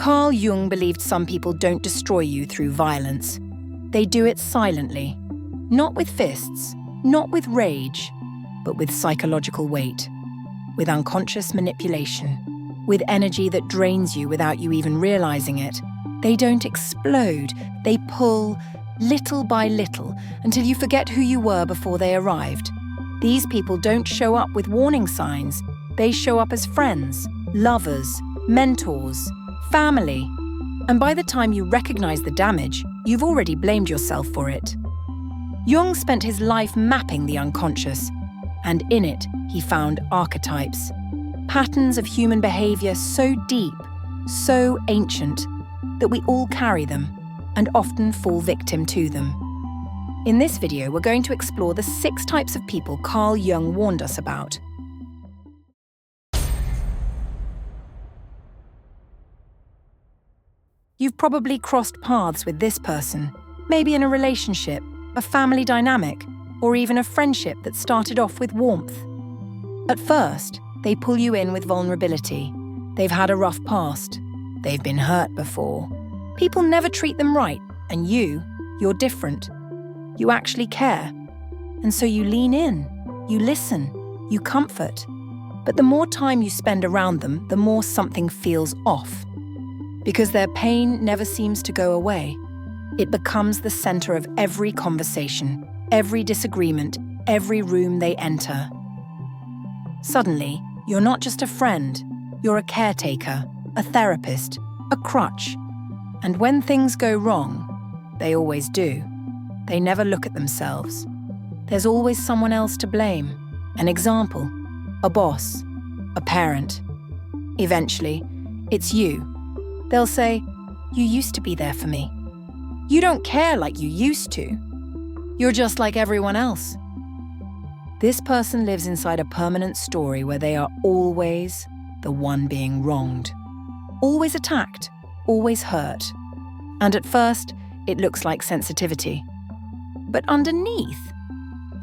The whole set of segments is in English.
Carl Jung believed some people don't destroy you through violence. They do it silently, not with fists, not with rage, but with psychological weight, with unconscious manipulation, with energy that drains you without you even realizing it. They don't explode, they pull little by little until you forget who you were before they arrived. These people don't show up with warning signs. They show up as friends, lovers, mentors, family. And by the time you recognize the damage, you've already blamed yourself for it. Jung spent his life mapping the unconscious, and in it he found archetypes, patterns of human behavior so deep, so ancient, that we all carry them and often fall victim to them. In this video, we're going to explore the 6 types of people Carl Jung warned us about. You've probably crossed paths with this person, maybe in a relationship, a family dynamic, or even a friendship that started off with warmth. At first, they pull you in with vulnerability. They've had a rough past. They've been hurt before. People never treat them right, and you're different. You actually care. And so you lean in, you listen, you comfort. But the more time you spend around them, the more something feels off. Because their pain never seems to go away. It becomes the center of every conversation, every disagreement, every room they enter. Suddenly, you're not just a friend, you're a caretaker, a therapist, a crutch. And when things go wrong, they always do, they never look at themselves. There's always someone else to blame, an example, a boss, a parent. Eventually, it's you. They'll say, "You used to be there for me. You don't care like you used to. You're just like everyone else." This person lives inside a permanent story where they are always the one being wronged. Always attacked, always hurt. And at first, it looks like sensitivity. But underneath,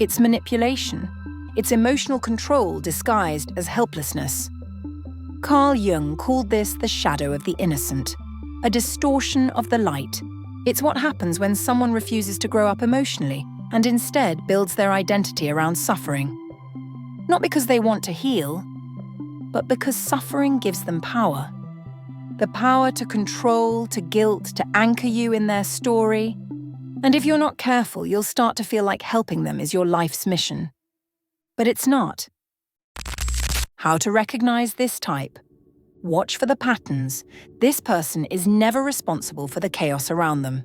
it's manipulation. It's emotional control disguised as helplessness. Carl Jung called this the shadow of the innocent, a distortion of the light. It's what happens when someone refuses to grow up emotionally and instead builds their identity around suffering. Not because they want to heal, but because suffering gives them power. The power to control, to guilt, to anchor you in their story. And if you're not careful, you'll start to feel like helping them is your life's mission. But it's not. How to recognize this type? Watch for the patterns. This person is never responsible for the chaos around them.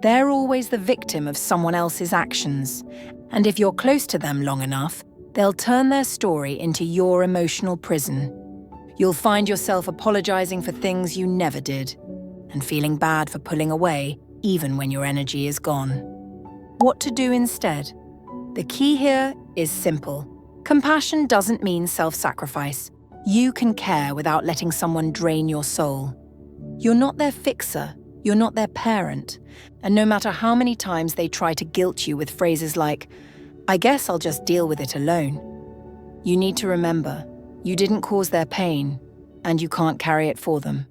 They're always the victim of someone else's actions. And if you're close to them long enough, they'll turn their story into your emotional prison. You'll find yourself apologizing for things you never did, and feeling bad for pulling away, even when your energy is gone. What to do instead? The key here is simple. Compassion doesn't mean self-sacrifice. You can care without letting someone drain your soul. You're not their fixer, you're not their parent. And no matter how many times they try to guilt you with phrases like, "I guess I'll just deal with it alone," you need to remember, you didn't cause their pain, and you can't carry it for them.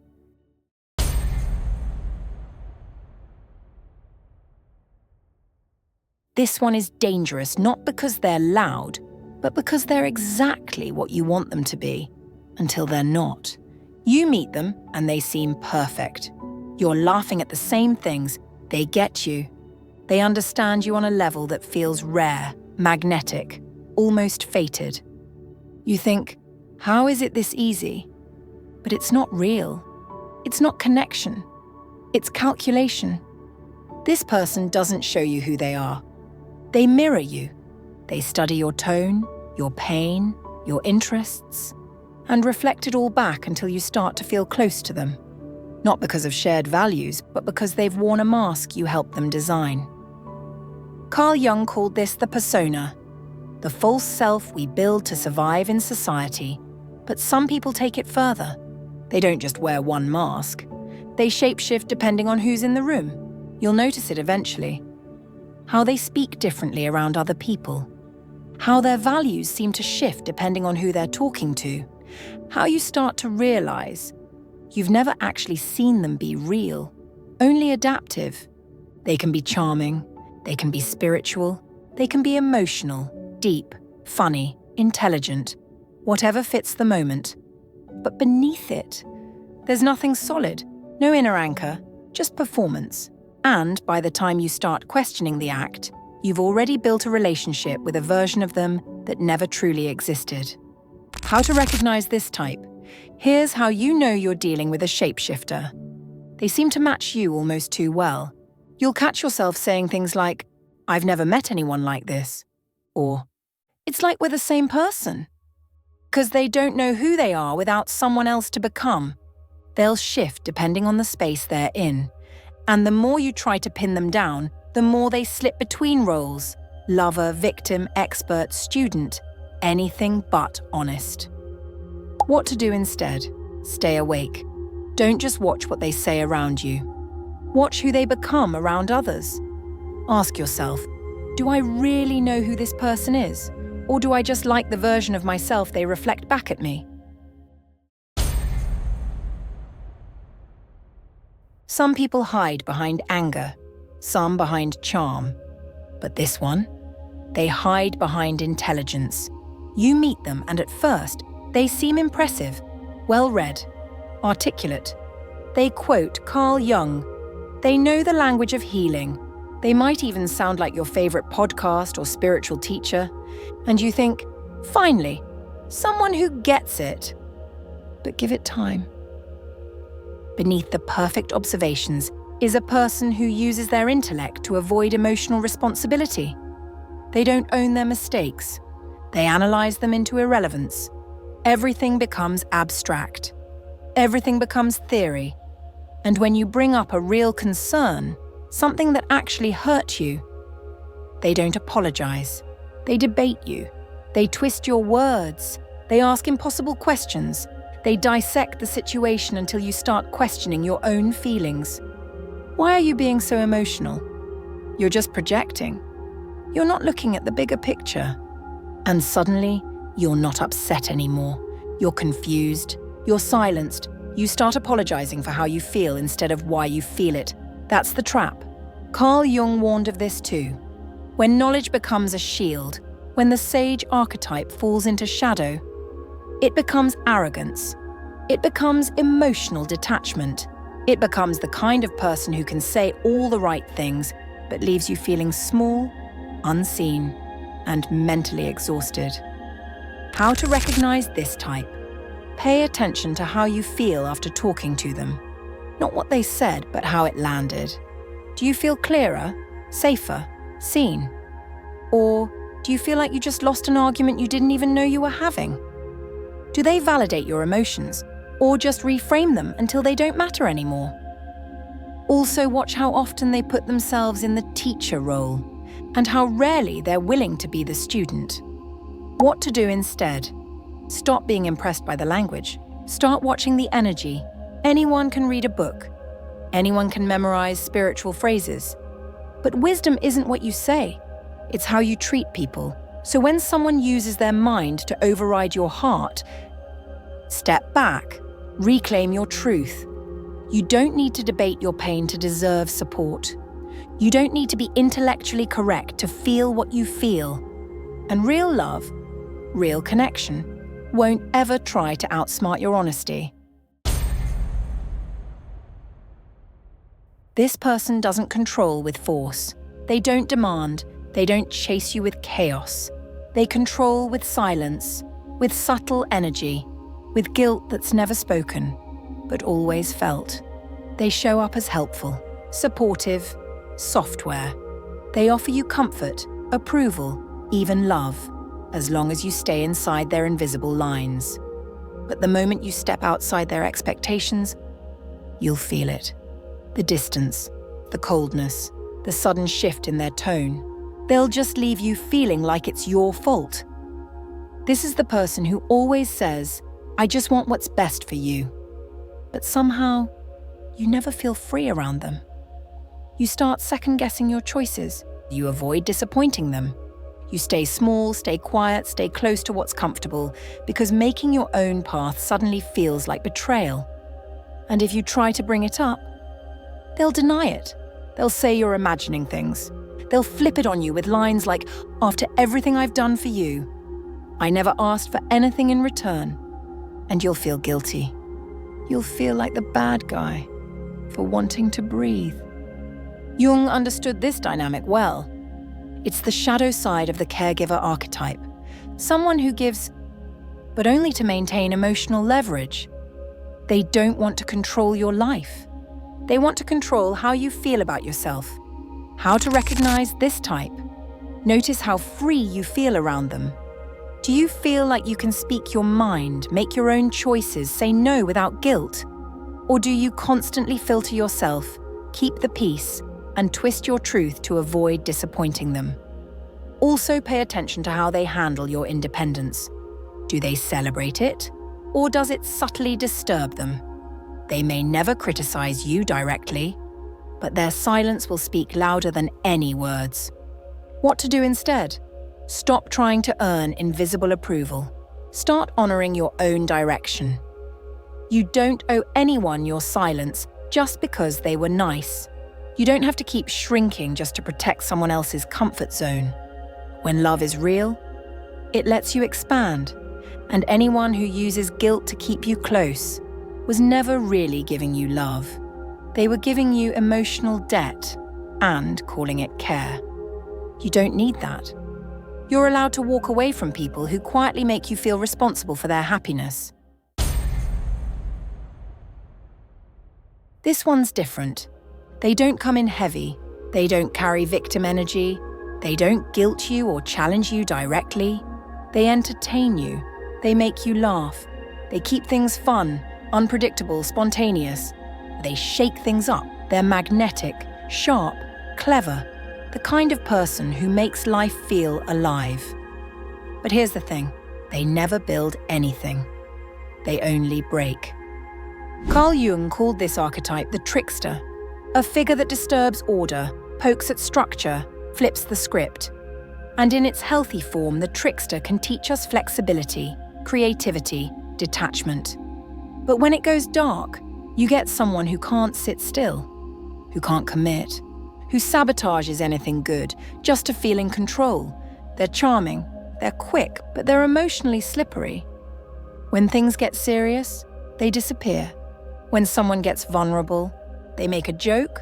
This one is dangerous, not because they're loud, but because they're exactly what you want them to be, until they're not. You meet them and they seem perfect. You're laughing at the same things, they get you. They understand you on a level that feels rare, magnetic, almost fated. You think, how is it this easy? But it's not real. It's not connection. It's calculation. This person doesn't show you who they are. They mirror you. They study your tone, your pain, your interests, and reflect it all back until you start to feel close to them. Not because of shared values, but because they've worn a mask you helped them design. Carl Jung called this the persona, the false self we build to survive in society. But some people take it further. They don't just wear one mask. They shapeshift depending on who's in the room. You'll notice it eventually. How they speak differently around other people. How their values seem to shift depending on who they're talking to. How you start to realize You've never actually seen them be real, only adaptive. They can be charming, they can be spiritual, they can be emotional, deep, funny, intelligent, whatever fits the moment. But beneath it, there's nothing solid, no inner anchor, just performance. And by the time you start questioning the act, you've already built a relationship with a version of them that never truly existed. How to recognize this type? Here's how you know you're dealing with a shapeshifter. They seem to match you almost too well. You'll catch yourself saying things like, "I've never met anyone like this," or "It's like we're the same person." Because they don't know who they are without someone else to become. They'll shift depending on the space they're in. And the more you try to pin them down, the more they slip between roles: lover, victim, expert, student, anything but honest. What to do instead? Stay awake. Don't just watch what they say around you. Watch who they become around others. Ask yourself, do I really know who this person is? Or do I just like the version of myself they reflect back at me? Some people hide behind anger, some behind charm. But this one? They hide behind intelligence. You meet them and at first, they seem impressive, well-read, articulate. They quote Carl Jung. They know the language of healing. They might even sound like your favorite podcast or spiritual teacher. And you think, finally, someone who gets it. But give it time. Beneath the perfect observations is a person who uses their intellect to avoid emotional responsibility. They don't own their mistakes. They analyze them into irrelevance. Everything becomes abstract. Everything becomes theory. And when you bring up a real concern, something that actually hurt you, they don't apologize. They debate you. They twist your words. They ask impossible questions. They dissect the situation until you start questioning your own feelings. Why are you being so emotional? You're just projecting. You're not looking at the bigger picture. And suddenly, you're not upset anymore. You're confused. You're silenced. You start apologizing for how you feel instead of why you feel it. That's the trap. Carl Jung warned of this too. When knowledge becomes a shield, when the sage archetype falls into shadow, it becomes arrogance. It becomes emotional detachment. It becomes the kind of person who can say all the right things, but leaves you feeling small, unseen, and mentally exhausted. How to recognize this type? Pay attention to how you feel after talking to them. Not what they said, but how it landed. Do you feel clearer, safer, seen? Or do you feel like you just lost an argument you didn't even know you were having? Do they validate your emotions, or just reframe them until they don't matter anymore? Also, watch how often they put themselves in the teacher role, and how rarely they're willing to be the student. What to do instead? Stop being impressed by the language. Start watching the energy. Anyone can read a book. Anyone can memorize spiritual phrases. But wisdom isn't what you say. It's how you treat people. So when someone uses their mind to override your heart, step back. Reclaim your truth. You don't need to debate your pain to deserve support. You don't need to be intellectually correct to feel what you feel. And real love, real connection, won't ever try to outsmart your honesty. This person doesn't control with force. They don't demand. They don't chase you with chaos. They control with silence, with subtle energy, with guilt that's never spoken, but always felt. They show up as helpful, supportive, software. They offer you comfort, approval, even love, as long as you stay inside their invisible lines. But the moment you step outside their expectations, you'll feel it. The distance, the coldness, the sudden shift in their tone. They'll just leave you feeling like it's your fault. This is the person who always says, "I just want what's best for you." But somehow, you never feel free around them. You start second-guessing your choices. You avoid disappointing them. You stay small, stay quiet, stay close to what's comfortable, because making your own path suddenly feels like betrayal. And if you try to bring it up, they'll deny it. They'll say you're imagining things. They'll flip it on you with lines like, "After everything I've done for you, I never asked for anything in return." And you'll feel guilty. You'll feel like the bad guy for wanting to breathe. Jung understood this dynamic well. It's the shadow side of the caregiver archetype. Someone who gives, but only to maintain emotional leverage. They don't want to control your life. They want to control how you feel about yourself. How to recognize this type. Notice how free you feel around them. Do you feel like you can speak your mind, make your own choices, say no without guilt? Or do you constantly filter yourself, keep the peace, and twist your truth to avoid disappointing them? Also pay attention to how they handle your independence. Do they celebrate it, or does it subtly disturb them? They may never criticize you directly, but their silence will speak louder than any words. What to do instead? Stop trying to earn invisible approval. Start honoring your own direction. You don't owe anyone your silence just because they were nice. You don't have to keep shrinking just to protect someone else's comfort zone. When love is real, it lets you expand, and anyone who uses guilt to keep you close was never really giving you love. They were giving you emotional debt and calling it care. You don't need that. You're allowed to walk away from people who quietly make you feel responsible for their happiness. This one's different. They don't come in heavy. They don't carry victim energy. They don't guilt you or challenge you directly. They entertain you. They make you laugh. They keep things fun, unpredictable, spontaneous. They shake things up. They're magnetic, sharp, clever. The kind of person who makes life feel alive. But here's the thing, they never build anything. They only break. Carl Jung called this archetype the trickster, a figure that disturbs order, pokes at structure, flips the script. And in its healthy form, the trickster can teach us flexibility, creativity, detachment. But when it goes dark, you get someone who can't sit still, who can't commit, who sabotages anything good just to feel in control. They're charming, they're quick, but they're emotionally slippery. When things get serious, they disappear. When someone gets vulnerable, they make a joke.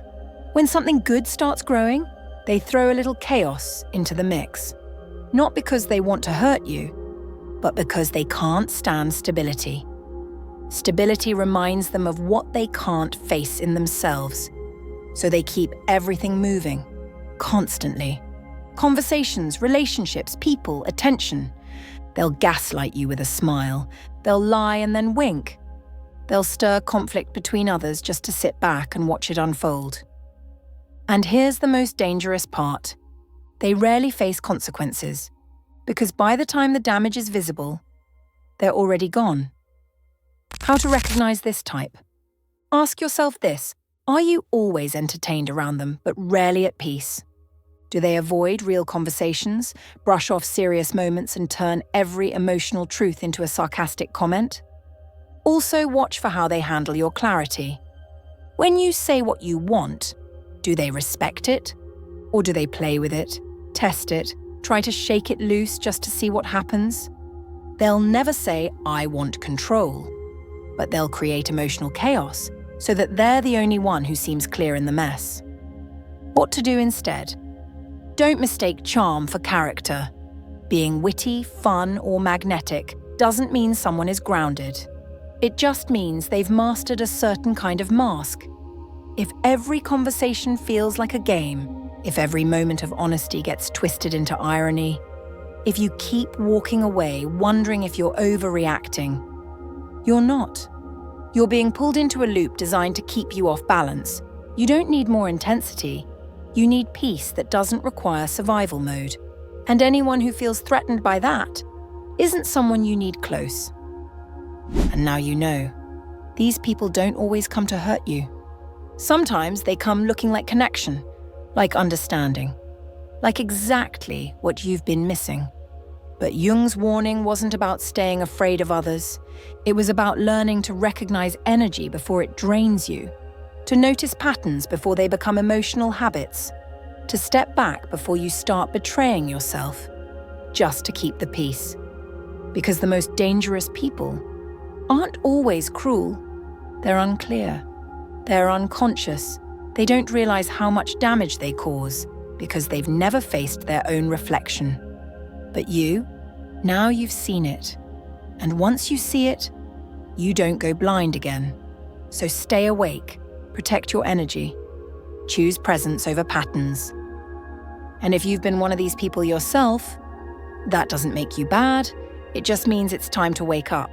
When something good starts growing, they throw a little chaos into the mix. Not because they want to hurt you, but because they can't stand stability. Stability reminds them of what they can't face in themselves. So they keep everything moving, constantly. Conversations, relationships, people, attention. They'll gaslight you with a smile. They'll lie and then wink. They'll stir conflict between others just to sit back and watch it unfold. And here's the most dangerous part. They rarely face consequences, because by the time the damage is visible, they're already gone. How to recognize this type? Ask yourself this. Are you always entertained around them, but rarely at peace? Do they avoid real conversations, brush off serious moments, and turn every emotional truth into a sarcastic comment? Also, watch for how they handle your clarity. When you say what you want, do they respect it? Or do they play with it, test it, try to shake it loose just to see what happens? They'll never say, "I want control," but they'll create emotional chaos, so that they're the only one who seems clear in the mess. What to do instead? Don't mistake charm for character. Being witty, fun, or magnetic doesn't mean someone is grounded. It just means they've mastered a certain kind of mask. If every conversation feels like a game, if every moment of honesty gets twisted into irony, if you keep walking away wondering if you're overreacting, you're not. You're being pulled into a loop designed to keep you off balance. You don't need more intensity. You need peace that doesn't require survival mode. And anyone who feels threatened by that isn't someone you need close. And now you know. These people don't always come to hurt you. Sometimes they come looking like connection, like understanding, like exactly what you've been missing. But Jung's warning wasn't about staying afraid of others. It was about learning to recognize energy before it drains you, to notice patterns before they become emotional habits, to step back before you start betraying yourself, just to keep the peace. Because the most dangerous people aren't always cruel. They're unclear. They're unconscious. They don't realize how much damage they cause because they've never faced their own reflection. But now you've seen it. And once you see it, you don't go blind again. So stay awake, protect your energy, choose presence over patterns. And if you've been one of these people yourself, that doesn't make you bad, it just means it's time to wake up.